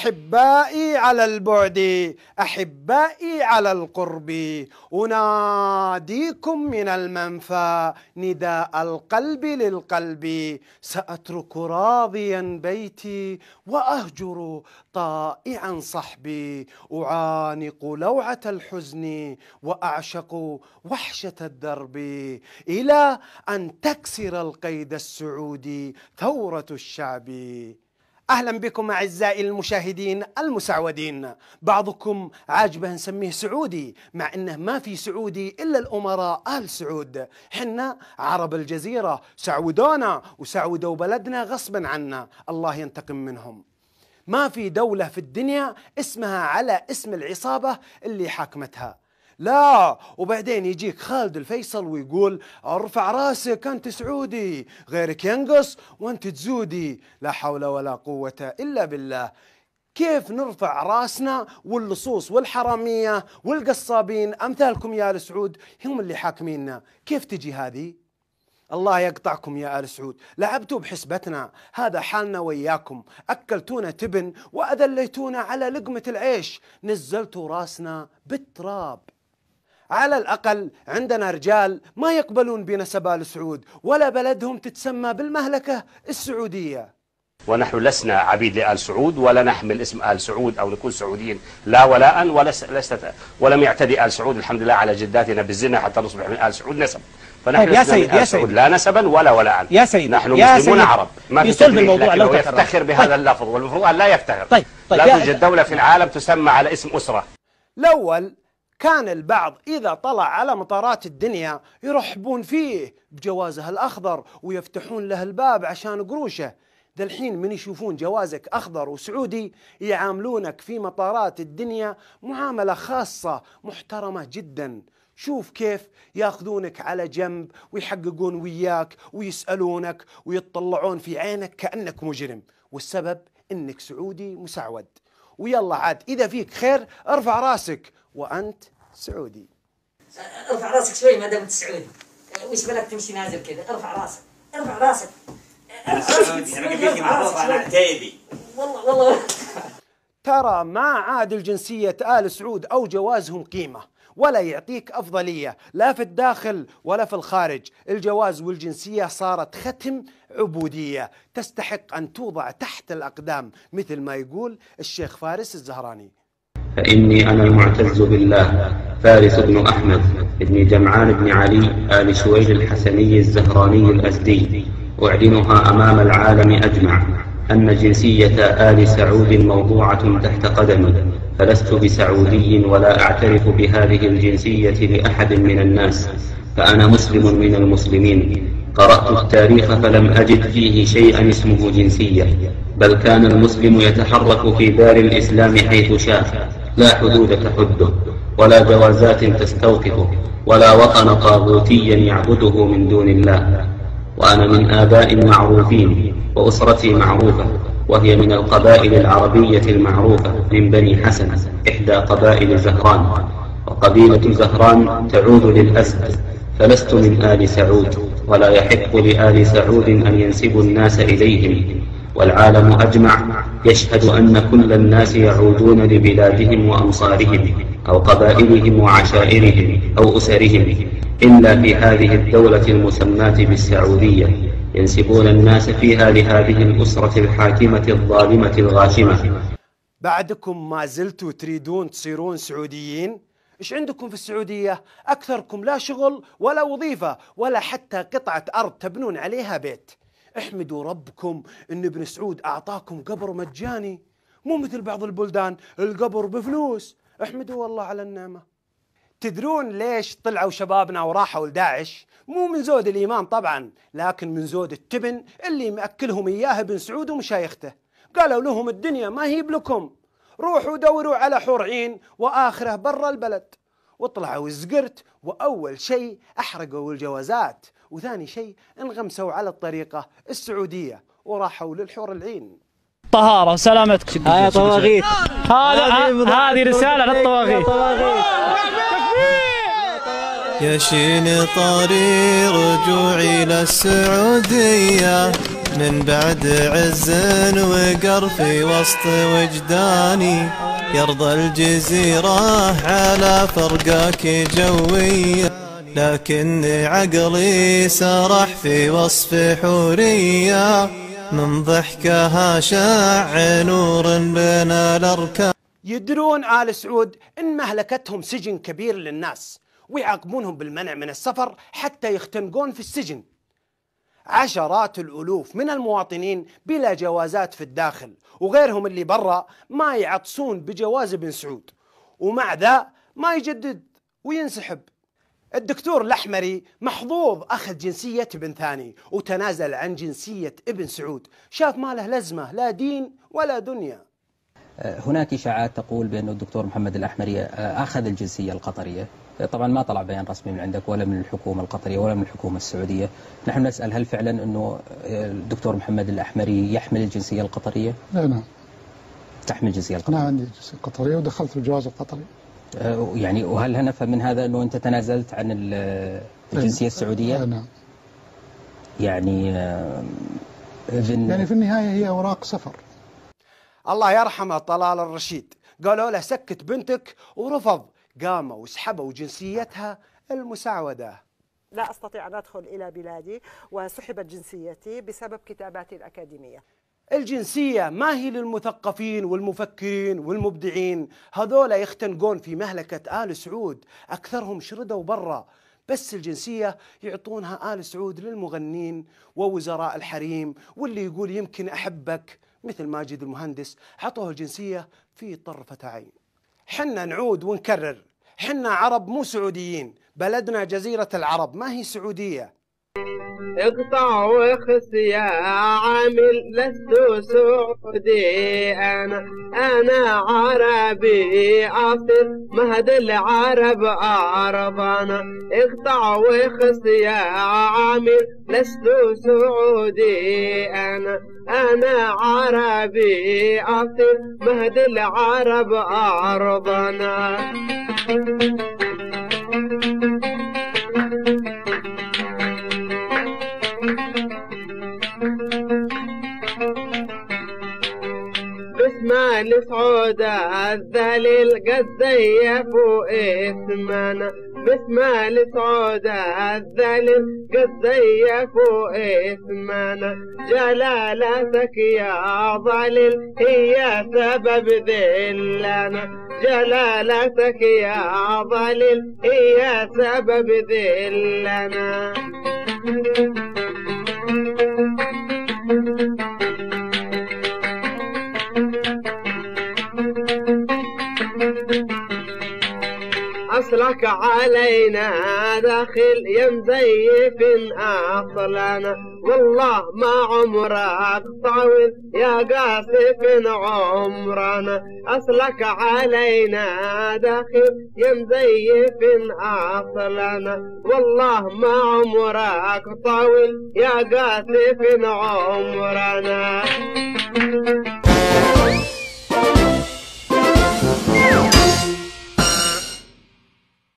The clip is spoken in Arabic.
أحبائي على البعد أحبائي على القرب، أناديكم من المنفى نداء القلب للقلب، سأترك راضيا بيتي وأهجر طائعا صحبي، أعانق لوعة الحزن وأعشق وحشة الدرب، إلى أن تكسر القيد السعودي ثورة الشعب. أهلا بكم أعزائي المشاهدين المسعودين. بعضكم عاجبه نسميه سعودي مع أنه ما في سعودي إلا الأمراء آل سعود. حنا عرب الجزيرة سعودونا وسعودوا بلدنا غصبا عنا، الله ينتقم منهم. ما في دولة في الدنيا اسمها على اسم العصابة اللي حاكمتها، لا. وبعدين يجيك خالد الفيصل ويقول ارفع راسك أنت سعودي، غيرك ينقص وأنت تزودي. لا حول ولا قوة إلا بالله. كيف نرفع راسنا واللصوص والحرامية والقصابين أمثالكم يا آل سعود هم اللي حاكميننا؟ كيف تجي هذه؟ الله يقطعكم يا آل سعود، لعبتوا بحسبتنا. هذا حالنا وياكم، أكلتونا تبن وأذليتونا على لقمة العيش، نزلتوا راسنا بالتراب. على الأقل عندنا رجال ما يقبلون بنسب آل سعود ولا بلدهم تتسمى بالمهلكة السعودية. ونحن لسنا عبيد لآل سعود ولا نحمل اسم آل سعود أو نكون سعوديين لا ولاء، ولم يعتدي آل سعود الحمد لله على جداتنا بالزنا حتى نصبح من آل سعود نسب. فنحن يا سيد يا سيد لا نسبا ولا ولاء. يا سيد نحن يا مسلمون سيد عرب، ما في يصلب الموضوع لو يفتخر بهذا اللفظ، والمفروض أن لا يفتخر. طيب لا توجد دولة في العالم تسمى على اسم أسرة. الأول كان البعض إذا طلع على مطارات الدنيا يرحبون فيه بجوازه الأخضر ويفتحون له الباب عشان قروشه. ذا الحين من يشوفون جوازك أخضر وسعودي يعاملونك في مطارات الدنيا معاملة خاصة محترمة جدا. شوف كيف ياخذونك على جنب ويحققون وياك ويسألونك ويطلعون في عينك كأنك مجرم، والسبب إنك سعودي مسعود. ويلا عاد إذا فيك خير ارفع راسك وأنت سعودي. ارفع راسك شوي ما دامت سعودي، وش بالك تمشي نازل كذا؟ ارفع راسك، ارفع راسك. سعودي انا قبيلتي معروفه، انا عتيبي. والله ترى ما عاد الجنسية آل سعود أو جوازهم قيمة، ولا يعطيك أفضلية لا في الداخل ولا في الخارج. الجواز والجنسية صارت ختم عبودية تستحق أن توضع تحت الأقدام، مثل ما يقول الشيخ فارس الزهراني. فإني أنا المعتز بالله فارس بن أحمد بن جمعان بن علي آل سويد الحسني الزهراني الأزدي، أعلنها أمام العالم أجمع أن جنسية آل سعود موضوعة تحت قدمي، فلست بسعودي ولا أعترف بهذه الجنسية لأحد من الناس، فأنا مسلم من المسلمين. قرأت التاريخ فلم أجد فيه شيئا اسمه جنسية، بل كان المسلم يتحرك في دار الإسلام حيث شاء، لا حدود تحده ولا جوازات تستوقفه ولا وطن طاغوتيا يعبده من دون الله. وأنا من آباء معروفين وأسرتي معروفة، وهي من القبائل العربية المعروفة من بني حسن، إحدى قبائل زهران، وقبيلة زهران تعود للأسد، فلست من آل سعود ولا يحق لآل سعود أن ينسبوا الناس إليهم. والعالم أجمع يشهد أن كل الناس يعودون لبلادهم وأمصارهم أو قبائلهم وعشائرهم أو أسرهم، إلا في هذه الدولة المسماة بالسعودية ينسبون الناس فيها لهذه الأسرة الحاكمة الظالمة الغاشمة. بعدكم ما زلتوا تريدون تصيرون سعوديين؟ إيش عندكم في السعودية؟ أكثركم لا شغل ولا وظيفة ولا حتى قطعة أرض تبنون عليها بيت. احمدوا ربكم إن ابن سعود أعطاكم قبر مجاني، مو مثل بعض البلدان القبر بفلوس. احمدوا والله على النعمة. تدرون ليش طلعوا شبابنا وراحوا لداعش؟ مو من زود الإيمان طبعا، لكن من زود التبن اللي مأكلهم إياه ابن سعود ومشايخته. قالوا لهم الدنيا ما هي بلكم، روحوا دوروا على حور عين وآخره برا البلد. وطلعوا الزقرت، وأول شيء أحرقوا الجوازات، وثاني شيء انغمسوا على الطريقة السعودية وراحوا للحور العين. طهارة وسلامتك. يا طواغيت، هذه رسالة للطواغيت. يشين طريق رجوعي للسعودية، من بعد عز وقر في وسط وجداني، يرضى الجزيرة على فرقك جوية، لكن عقلي سرح في وصف حورية، من ضحكها شع نور بين الأركان. يدرون آل سعود إن مهلكتهم سجن كبير للناس، ويعاقبونهم بالمنع من السفر حتى يختنقون في السجن. عشرات الألوف من المواطنين بلا جوازات في الداخل، وغيرهم اللي برا ما يعطسون بجواز ابن سعود، ومع ذا ما يجدد وينسحب. الدكتور الأحمري محظوظ أخذ جنسية ابن ثاني وتنازل عن جنسية ابن سعود، شاف ما له لزمة لا دين ولا دنيا. هناك إشاعات تقول بأن الدكتور محمد الأحمري أخذ الجنسية القطرية، طبعا ما طلع بيان رسمي من عندك ولا من الحكومة القطرية ولا من الحكومة السعودية. نحن نسأل هل فعلا أنه الدكتور محمد الأحمري يحمل الجنسية القطرية؟ نعم. تحمل الجنسية القطرية؟ أنا عندي الجنسية القطرية ودخلت في الجواز القطري. يعني وهل نفهم من هذا أنه أنت تنازلت عن الجنسية السعودية؟ نعم. يعني في النهاية هي أوراق سفر. الله يرحمه طلال الرشيد، قالوا له سكت بنتك ورفض، قاموا وسحبوا جنسيتها المسعودة. لا أستطيع أن أدخل إلى بلادي وسحبت جنسيتي بسبب كتاباتي الأكاديمية. الجنسية ما هي للمثقفين والمفكرين والمبدعين، هذولا يختنقون في مهلكة آل سعود، أكثرهم شردوا برا، بس الجنسية يعطونها آل سعود للمغنين ووزراء الحريم، واللي يقول يمكن أحبك مثل ماجد المهندس عطوه الجنسية في طرفة عين. حنا نعود ونكرر، حنا عرب مو سعوديين، بلدنا جزيرة العرب ما هي سعودية. اقطع وخس يا عامل لست سعودي، أنا عربي أصيل مهد العرب أرضنا. اقطع وخس يا عامل لست سعودي، أنا عربي أصيل مهد العرب أرضنا. باسم سعود الذليل قد زيفوا اسمنا، باسم سعود الذليل قد زيفوا اسمنا. جلالتك يا ظليل هي سبب ذلنا، جلالتك يا ظليل هي سبب ذلنا. أصلك علينا داخل يا مزيف أصلنا، والله ما عمرك طاول يا قاسف عمرنا. أصلك علينا داخل يا مزيف أصلنا، والله ما عمرك طاول يا قاسف عمرنا.